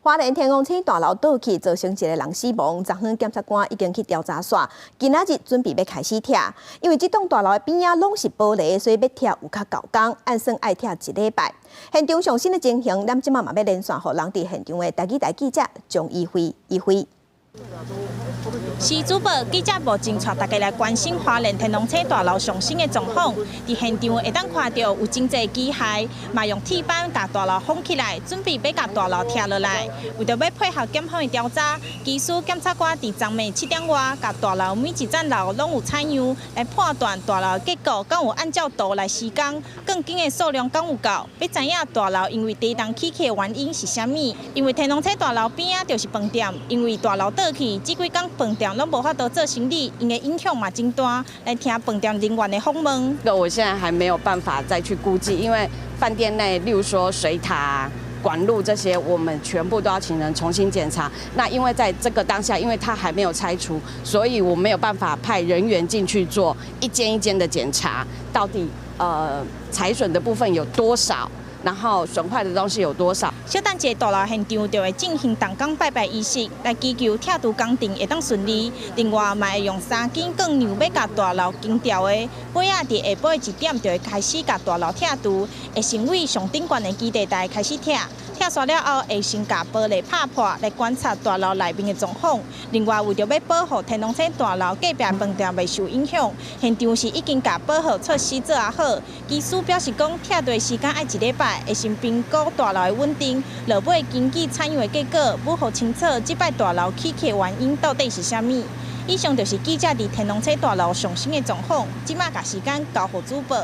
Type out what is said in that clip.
花莲天空村大楼倒去，造成一个人死亡。昨昏检察官已经去调查煞，今仔日准备要开始拆。因为这栋大楼的边仔拢是玻璃，所以要拆有较够工，按算爱拆1礼拜。现场上新的情形，咱即马嘛要连线，互人伫现场的台记者张一辉。是主播记者目前带大家来关心花莲天龙车大楼上新的状况。伫现场会当看到有真侪机械，嘛用铁板把大楼封起来，准备要把大楼拆落来。为着要配合检方的调查，技术检察官伫昨暝7点外，甲大楼每一层楼拢有采样，来判断大楼结构敢有按照图来施工，钢筋的数量敢有够。要知影大楼因为地动起起的原因是啥物？因为天龙车大楼边仔就是饭店，因为大楼倒去，这几天饭店拢无法度做生意，因为影响嘛真大。来听饭店人员的访问。我现在还没有办法再去估计，因为饭店内，例如说水塔、管路这些，我们全部都要请人重新检查。那因为在这个当下，因为它还没有拆除，所以我没有办法派人员进去做一间一间的检查，到底财损的部分有多少。然后损坏的东西有多少？小等者大楼现场就会进行动工拜拜仪式，来祈求拆除工程会当顺利。另外，嘛会用3根钢梁要甲大楼钉掉的，尾仔伫下晡1点就会开始甲大楼拆除，会成为上顶悬的基地台开始拆。拆煞了后，会先甲玻璃拍破来观察大楼内面的状况。另外，为着要保护天龙车大楼隔壁饭店未受影响，现场是已经甲保护措施做好。技师表示讲，拆除时间要1礼拜，会先评估大楼的稳定，落尾根据采样的结果，武好清楚这摆大楼起的原因到底是啥物。以上就是记者伫天龙车大楼上新的状况，即马甲时间交互主播。